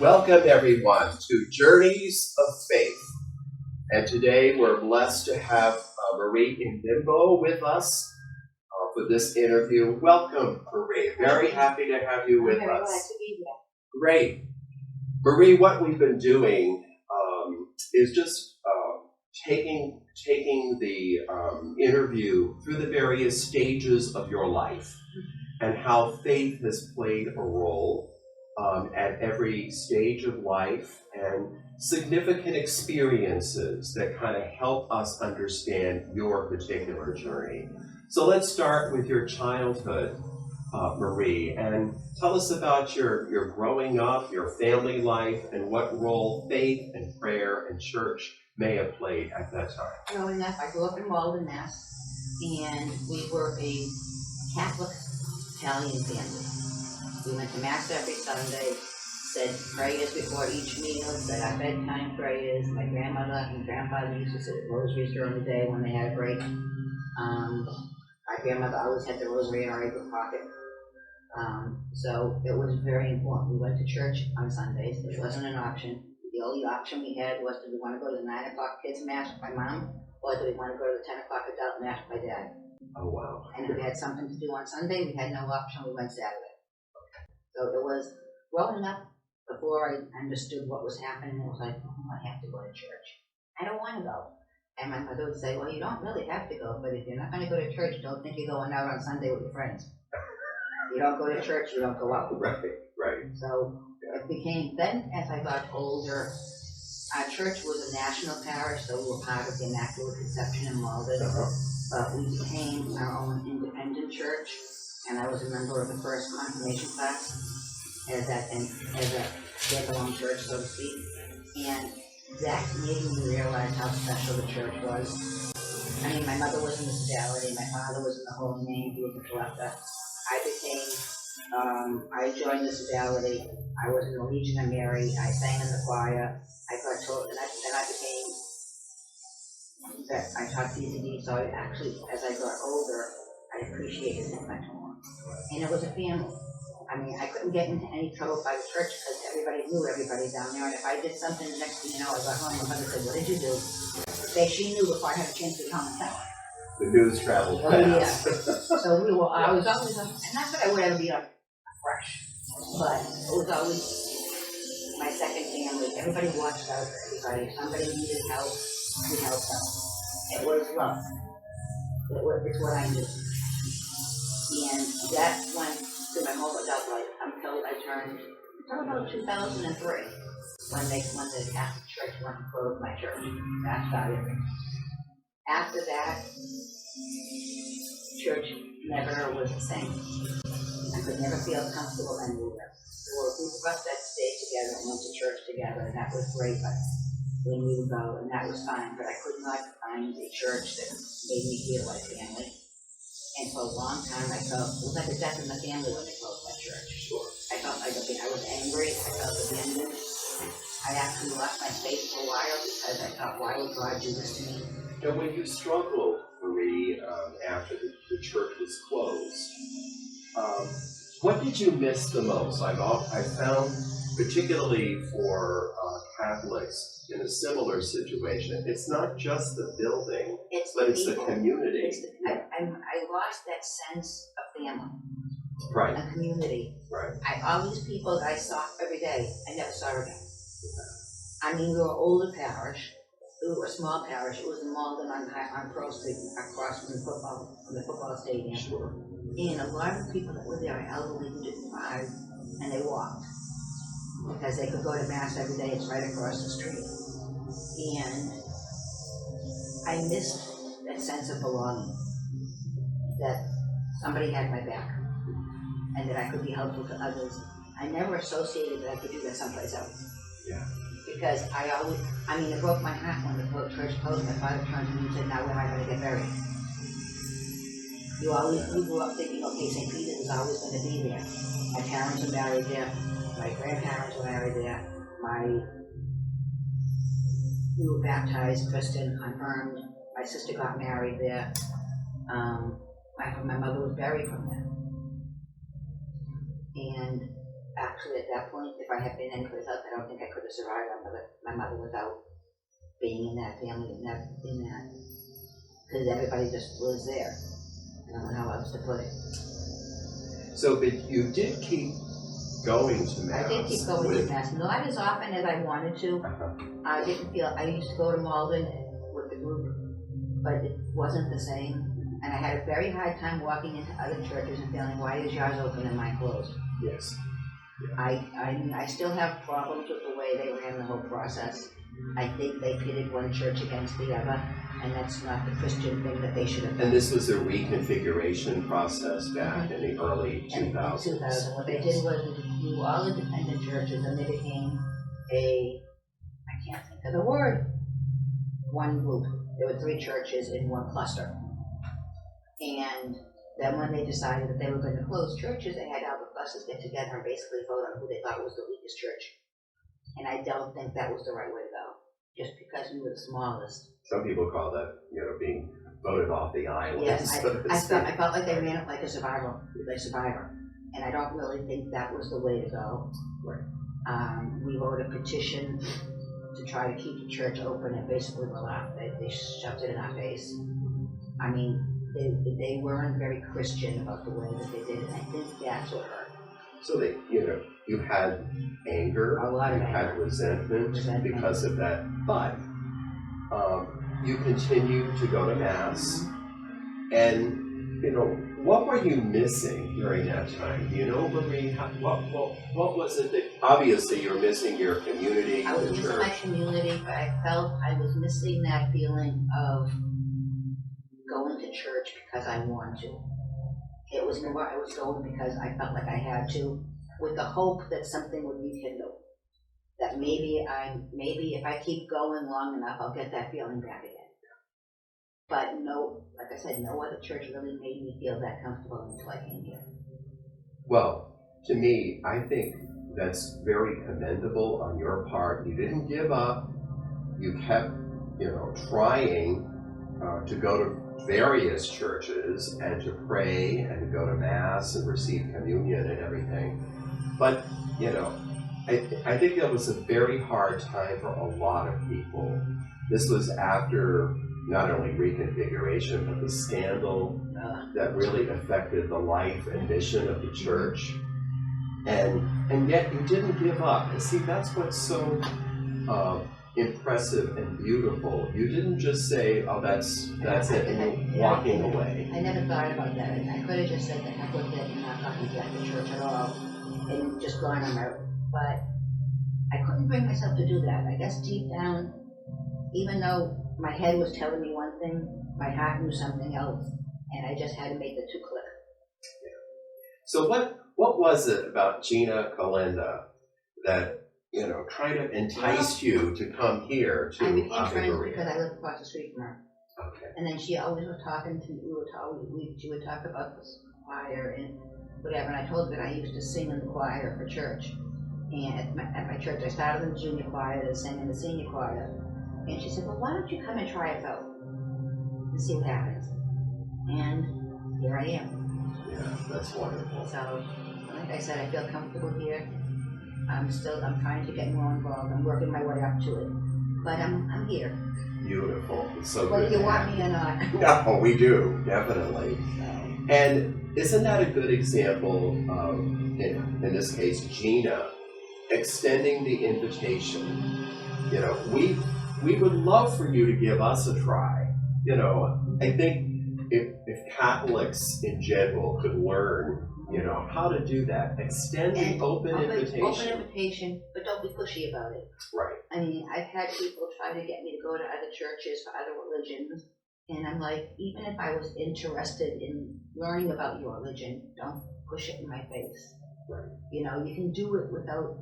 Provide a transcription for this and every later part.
Welcome everyone to Journeys of Faith. And today we're blessed to have Marie Imbimbo with us for this interview. Welcome, Marie. Very happy to have you with us. Glad to be here. Great. Marie, what we've been doing is just taking the interview through the various stages of your life and how faith has played a role at every stage of life and significant experiences that kind of help us understand your particular journey. So let's start with your childhood, Marie, and tell us about your growing up, your family life, and what role faith and prayer and church may have played at that time. Growing up, I grew up in Malden, Mass, and we were a Catholic Italian family. We went to Mass every Sunday, said prayers before each meal, said our bedtime prayers. My grandmother and grandfather used to say rosaries during the day when they had a break. My grandmother always had the rosary in her apron pocket. So it was very important. We went to church on Sundays. It wasn't an option. The only option we had was, do we want to go to the 9 o'clock kids mass with my mom, or do we want to go to the 10 o'clock adult mass with my dad? Oh, wow. And if we had something to do on Sunday, we had no option. We went Saturday. So it was growing up, before I understood what was happening, it was like, oh, I have to go to church. I don't want to go. And my mother would say, well, you don't really have to go, but if you're not going to go to church, don't think you're going out on Sunday with your friends. You don't go to church, you don't go out. Right. So it became, then as I got older, our church was a national parish, so we were part of the Immaculate Conception in Malden. But we became our own independent church, and I was a member of the first confirmation class as a standalone church, so to speak. And that made me realize how special the church was. I mean, my mother was in the Fidelity, my father was in the Holy Name, he was a collector. I joined the Fidelity. I was in the Legion of Mary. I sang in the choir. I got told, and then I became that I taught CCD. So I actually, as I got older, I appreciated it much more. And it was a family. I mean, I couldn't get into any trouble by the church because everybody knew everybody down there. And if I did something, the next thing you know, I got home. My mother said, "What did you do?" She knew before I had a chance to come and tell her. The news traveled fast. Yeah. So I was always, and not that I would ever be fresh, but it was always my second family. Everybody watched out for everybody. If somebody needed help, we helped them. It was love. It's what I knew. And that went through my whole adult life until I turned, about 2003, when the Catholic Church went and closed my church. That started. After that, church never was the same. I could never feel comfortable anywhere. There were a group of us that stayed together and went to church together, and that was great, but when we would go, and that was fine, but I could not find a church that made me feel like family. And for a long time, I felt, it was like a death in the family when they closed my church. Sure. I felt like, I was angry, I felt abandoned. I actually lost my faith for a while because I thought, why would God do this to me? And when you struggled, Marie, after the church was closed, what did you miss the most? I found, particularly for Catholics in a similar situation, it's not just the building, but it's the community. I lost that sense of family. Right. A community. Right. All these people that I saw every day, I never saw again. I mean, we were an older parish. We were a small parish. It was in Malden on Pearl Street, across from the football stadium. Sure. And a lot of the people that were there are elderly who didn't drive, and they walked because they could go to Mass every day. It's right across the street. And I missed that sense of belonging, that somebody had my back, and that I could be helpful to others. I never associated that I could do that someplace else. Yeah. Because it broke my heart when the church closed. My father turned to me and said, now where am I going to get buried? You grew up thinking, okay, St. Peter's is always going to be there. My parents were married there. My grandparents were married there. We were baptized, Christian, confirmed. My sister got married there. My mother was buried from there. And actually at that point, if I had been anyplace else, I don't think I could have survived my mother without being in that family, in that, because everybody just was there. I don't know how else to put it. So, but you did keep going to Mass. I did keep going to Mass, not as often as I wanted to. I didn't feel, I used to go to Malden with the group, but it wasn't the same. And I had a very hard time walking into other churches and feeling, why is yours open and mine closed? Yes. Yeah. I still have problems with the way they ran the whole process. I think they pitted one church against the other, and that's not the Christian thing that they should have done. And this was a reconfiguration process back in the early 2000s. In 2000, what they did was do all independent churches, and they became I can't think of the word, one group. There were 3 churches in one cluster. And then when they decided that they were going to close churches, they had all the clusters get together and basically vote on who they thought was the weakest church. And I don't think that was the right way to go, just because we were the smallest. Some people call that, being voted off the island. Yes, I felt like they ran it like a survivor, and I don't really think that was the way to go. Right. We wrote a petition to try to keep the church open, and basically they shoved it in our face. I mean, they weren't very Christian about the way that they did it, and I think that's what hurt. So they, you had anger, A lot of you anger. had resentment because of that, but you continued to go to Mass, and what were you missing during that time? Do you know, Marie? What was it that obviously you're missing your community? I was missing my community, but I felt I was missing that feeling of going to church because I wanted to. It was more I was going because I felt like I had to, with the hope that something would rekindle. That maybe if I keep going long enough, I'll get that feeling back again. But no, like I said, no other church really made me feel that comfortable until I came here. Well, to me, I think that's very commendable on your part. You didn't give up. You kept, trying to go to various churches and to pray and to go to Mass and receive communion and everything. But, I think that was a very hard time for a lot of people. This was after not only reconfiguration, but the scandal that really affected the life and mission of the church. And yet you didn't give up. And see, that's what's so impressive and beautiful. You didn't just say, oh, that's it, and you're walking away. I never thought about that. I could have just said the heck with it and not gotten back to church at all and just gone on my own. But I couldn't bring myself to do that. I guess deep down, even though my head was telling me one thing, my heart knew something else, and I just had to make the two click. Yeah. So what was it about Gina Calenda that trying to entice you to come here to I became Ave friends Maria? because I lived across the street from her. Okay. And then she always was talking to me. She would talk about the choir and whatever. And I told her that I used to sing in the choir for church. And at my church, I started in the junior choir, then sang in the senior choir. And she said, well, why don't you come and try it out and see what happens? And here I am. Yeah, that's wonderful. So, like I said, I feel comfortable here. I'm trying to get more involved. I'm working my way up to it. But I'm here. Beautiful. It's so Whether good. you want me or not. No, we do, definitely. So, And isn't that a good example of, in this case, Gina, extending the invitation? We would love for you to give us a try. I think if Catholics in general could learn, how to do that, extend the open invitation. Open invitation, but don't be pushy about it. Right. I mean, I've had people try to get me to go to other churches for other religions, and I'm like, even if I was interested in learning about your religion, don't push it in my face. Right. You can do it without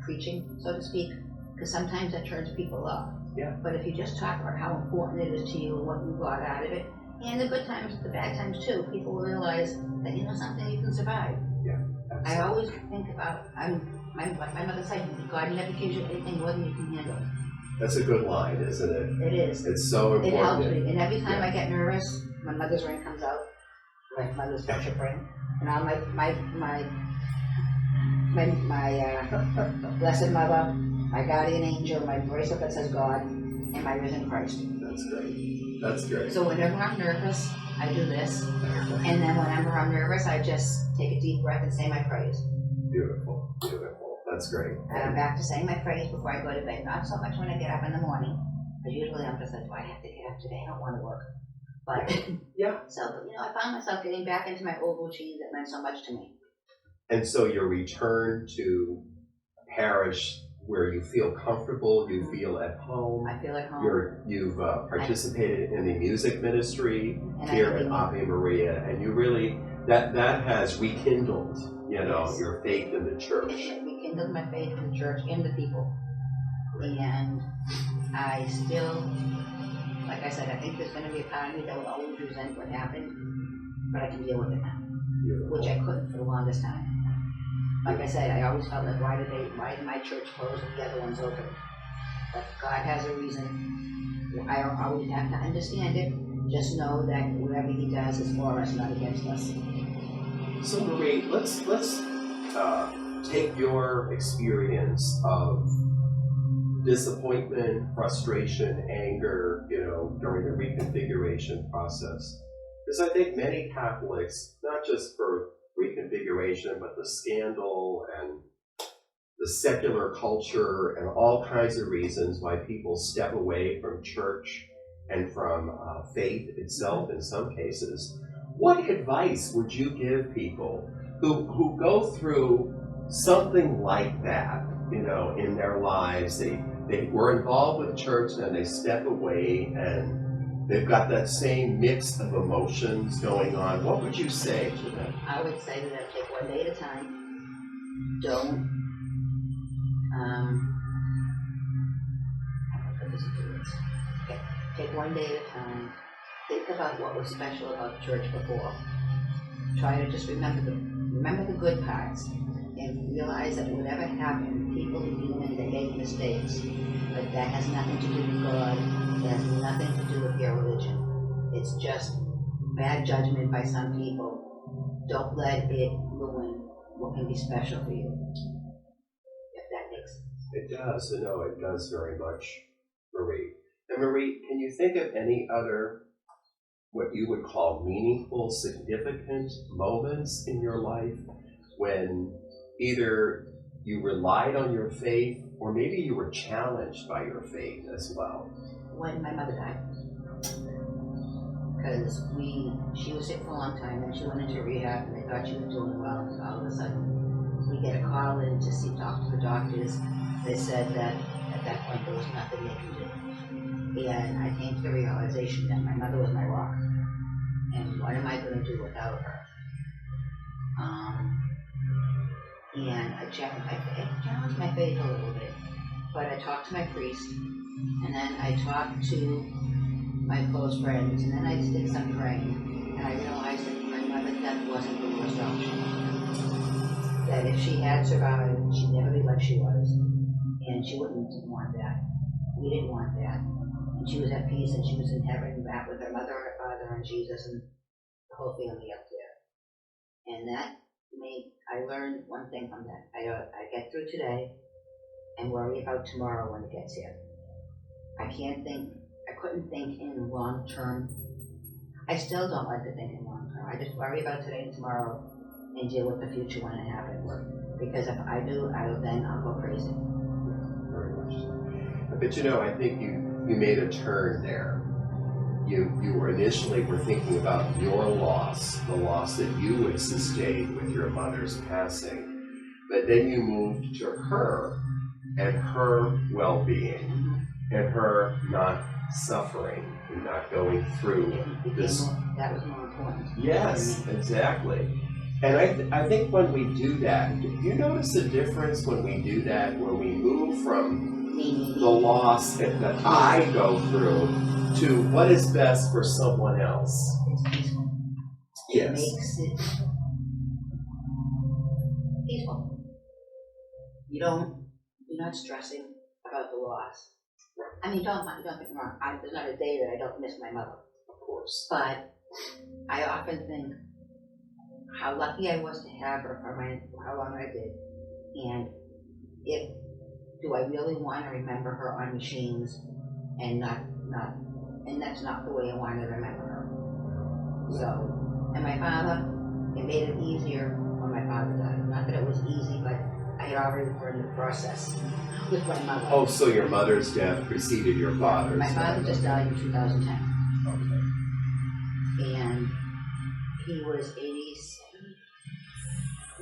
preaching, so to speak, because sometimes that turns people off. Yeah. But if you just talk about how important it is to you and what you got out of it, and the good times, the bad times too, people realize that something you can survive. Yeah. Absolutely. I always think about, like my mother said, God never gives you anything more than you can handle. That's a good line, isn't it? It is. It's so important. It helps me, and every time I get nervous, my mother's ring comes out, my mother's worship ring, and all my my Blessed Mother, my guardian angel, my bracelet that says God, and my risen Christ. That's great. That's great. So whenever I'm nervous, I do this. And then whenever I'm nervous, I just take a deep breath and say my praise. Beautiful, beautiful. That's great. And I'm back to saying my praise before I go to bed. Not so much when I get up in the morning, because usually I'm just like, do I have to get up today? I don't want to work. But yeah. So, I found myself getting back into my old routine that meant so much to me. And so your return to a parish where you feel comfortable, you feel at home. I feel at home. You've participated in the music ministry and here at Ave Maria, and you really, that has rekindled, Yes. your faith in the church. It rekindled my faith in the church and the people. And I still, like I said, I think there's going to be a part of me that will always resent what happened, but I can deal with it now, which I couldn't for the longest time. Like I said, I always felt like, why did my church close and the other one's open? But God has a reason. I don't always have to understand it. Just know that whatever He does is for us, not against us. So Marie, let's take your experience of disappointment, frustration, anger, during the reconfiguration process. Because I think many Catholics, not just for reconfiguration, but the scandal and the secular culture and all kinds of reasons why people step away from church and from faith itself in some cases. What advice would you give people who go through something like that, in their lives? They were involved with church and they step away and they've got that same mix of emotions going on. What would you say to them? I would say to them, take one day at a time. Don't, take one day at a time. Think about what was special about church before. Try to just remember the good parts and realize that whatever happened, people are human, they make mistakes, but that has nothing to do with God. It has nothing to do with your religion. It's just bad judgment by some people. Don't let it ruin what can be special for you, if that makes sense. It does. It does very much, Marie. And Marie, can you think of any other, what you would call meaningful, significant moments in your life when either you relied on your faith or maybe you were challenged by your faith as well? When my mother died. Because she was sick for a long time and she went into rehab and they thought she was doing well, and all of a sudden we get a call in to talk to the doctors. They said that at that point there was nothing they could do. And I came to the realization that my mother was my rock. And what am I going to do without her? And I challenged my faith a little bit. But I talked to my priest, and then I talked to my close friends, and then I did some praying, and I realized that my mother's death wasn't the worst option. That if she had survived, she'd never be like she was, and she wouldn't want that. We didn't want that. And she was at peace, and she was in heaven, back with her mother and her father and Jesus and the whole family up there. And that I learned one thing from that. I get through today and worry about tomorrow when it gets here. I couldn't think in long term. I still don't like to think in long term. I just worry about today and tomorrow and deal with the future when it happens. Because if I do, I'll go crazy. Very much so. But I think you made a turn there. You were initially thinking about your loss, the loss that you would sustain with your mother's passing. But then you moved to her and her well-being and her not suffering and not going through this. That was more important. Yes, exactly. And I think when we do that, do you notice a difference when we do that, when we move from the loss that I go through to what is best for someone else? It's peaceful. Yes. It makes it peaceful. You're not stressing about the loss. I mean, don't get me wrong. There's not a day that I don't miss my mother. Of course. But I often think how lucky I was to have her for how long I did, And do I really want to remember her on machines and and that's not the way I want to remember her. So, and my father, it made it easier when my father died. Not that it was easy, but I had already learned the process with my mother. Oh, so your mother's death preceded your father's My death. father just died in 2010. Okay. And he was 87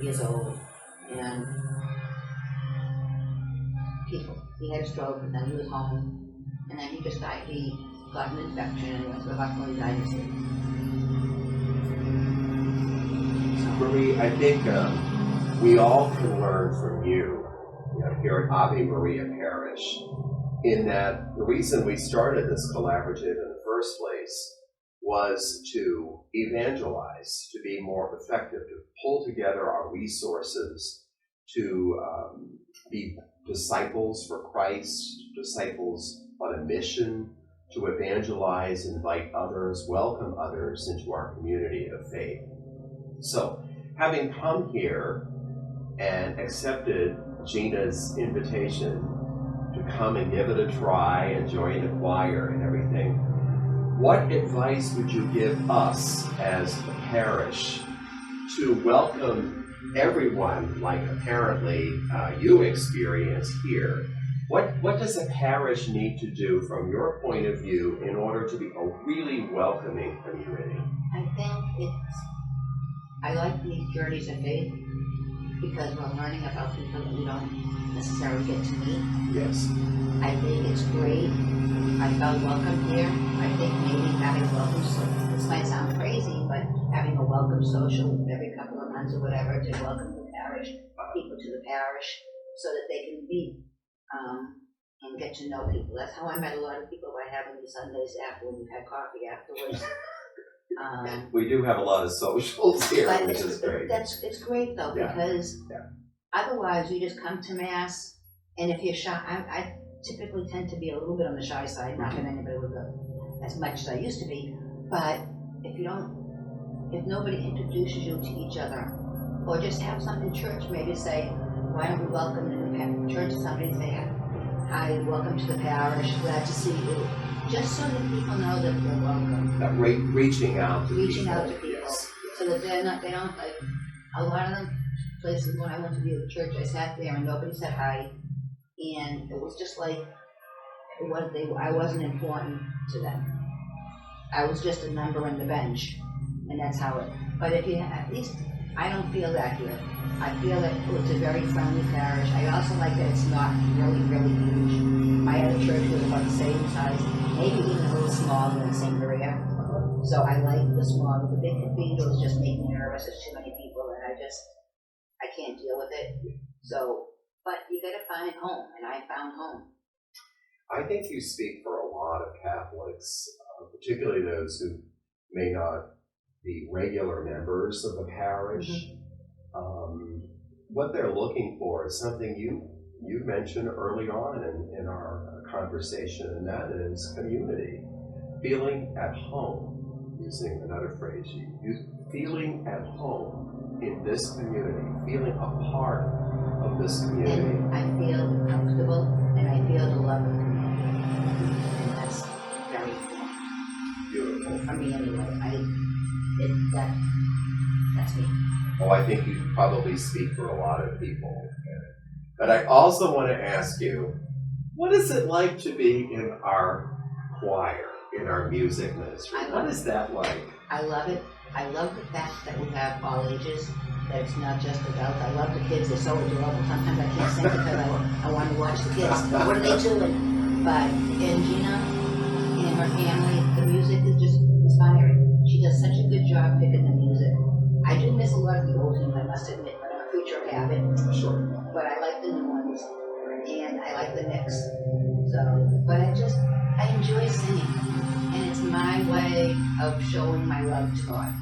years old. And he had a stroke, and then he was home. And then he just died. He got an infection and went to the hospital and died in his sleep. Marie, I think we all can learn from you, here at Ave Maria Parish, in that the reason we started this collaborative in the first place was to evangelize, to be more effective, to pull together our resources, to be disciples for Christ, disciples on a mission, to evangelize, invite others, welcome others into our community of faith. So, having come here and accepted Gina's invitation to come and give it a try and join the choir and everything, what advice would you give us as a parish to welcome everyone like apparently you experienced here? What does a parish need to do from your point of view in order to be a really welcoming community? I think I like these journeys of faith because we're learning about people that we don't necessarily get to meet. Yes. I think it's great. I felt welcome here. I think maybe having a welcome social, this might sound crazy, but having a welcome social every couple of months or whatever to welcome the parish, people to the parish, so that they can meet and get to know people. That's how I met a lot of people by having these Sundays after when we've had coffee afterwards. We do have a lot of socials here, But which is great. it's great though, Yeah. because Yeah. otherwise you just come to Mass, and if you're shy, I typically tend to be a little bit on the shy side, not that anybody would go as much as I used to be, but if nobody introduces you to each other, or just have something church, maybe say, why don't we welcome in the church, somebody say, hi, welcome to the parish, glad to see you, just so that people know that they're welcome. Reaching out to Reaching people. out to people. Yes. So that they don't like, a lot of them places when I went to the church, I sat there and nobody said hi, and it was just like, I wasn't important to them. I was just a number on the bench, and that's how it, but if you, at least, I don't feel that here. I feel that it's a very friendly parish. I also like that it's not really, really huge. My other church was about the same size, maybe even a little smaller than St. Maria. So I like the small. The big cathedral just makes me nervous. There's too many people, and I can't deal with it. So, but you gotta find home, and I found home. I think you speak for a lot of Catholics, particularly those who may not be regular members of the parish. Mm-hmm. What they're looking for is something you mentioned early on in our conversation, and that is community, feeling at home, using another phrase you use, feeling at home in this community, feeling a part of this community. And I feel comfortable, and I feel the love of the community, and that's very important. Beautiful. For me anyway, that's me. Oh, I think you probably speak for a lot of people. But I also want to ask you, what is it like to be in our choir, in our music ministry? What is that like? I love it. I love the fact that we have all ages, that it's not just adults. I love the kids. They're so adorable. Sometimes I can't sing because I want to watch the kids. What are they doing? But in Gina and her family, the music is just inspiring. She does such a good job picking the music. I do miss a lot of the old tunes, I must admit, but I'm a creature of habit. Sure. But I like the new ones, and I like the mix. So, but I enjoy singing, and it's my way of showing my love to God.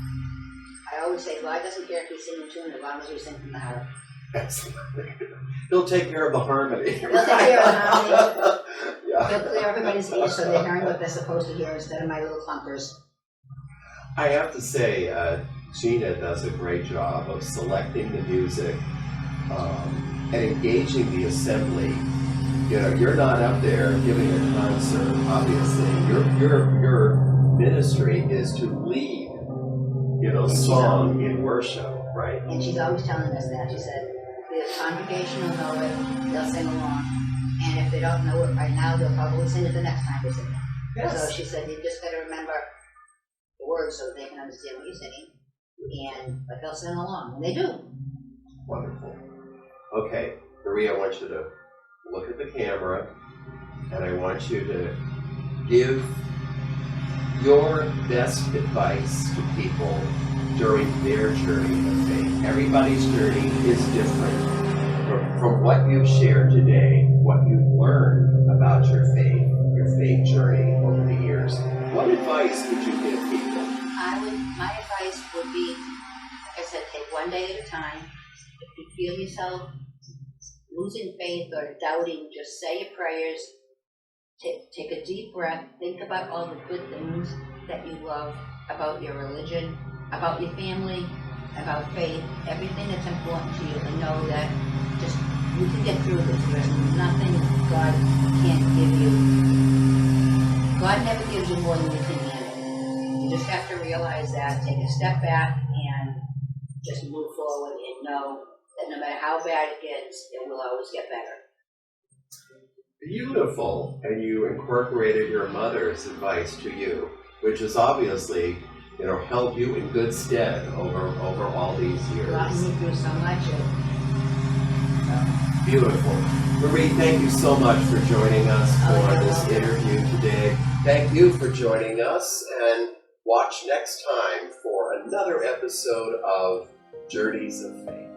I always say, God doesn't care if we sing a tune as long as we sing from the heart. Excellent. He'll take care of the harmony. He'll take care of the harmony. Yeah. He'll clear everybody's ears so they're hearing what they're supposed to hear instead of my little clunkers. I have to say, Gina does a great job of selecting the music, and engaging the assembly. You know, you're not up there giving a concert, obviously. Your ministry is to lead, you know, song in worship, right? And she's always telling us that. She said, the congregation will know it, they'll sing along. And if they don't know it right now, they'll probably sing it the next time they sing it. Yes. So she said, you just got to remember the words so they can understand what you're singing. But they'll sing along, and they do. Wonderful. Okay, Maria, I want you to look at the camera, and I want you to give your best advice to people during their journey of faith. Everybody's journey is different. From what you've shared today, what you've learned about your faith journey over the years, what advice would you give people? My advice would be, like I said, take one day at a time. If you feel yourself losing faith or doubting, just say your prayers, take a deep breath, think about all the good things that you love about your religion, about your family, about faith, everything that's important to you, and know that just you can get through this. There's nothing God can't give you. God never gives you more than you can handle. You just have to realize that, take a step back, and just move forward and know that no matter how bad it gets, it will always get better. Beautiful. And you incorporated your mother's advice to you, which has obviously, you know, held you in good stead over all these years. Gotten me through so much. Beautiful. Marie, thank you so much for joining us for this interview today. Thank you for joining us, and watch next time for another episode of Journeys of Faith.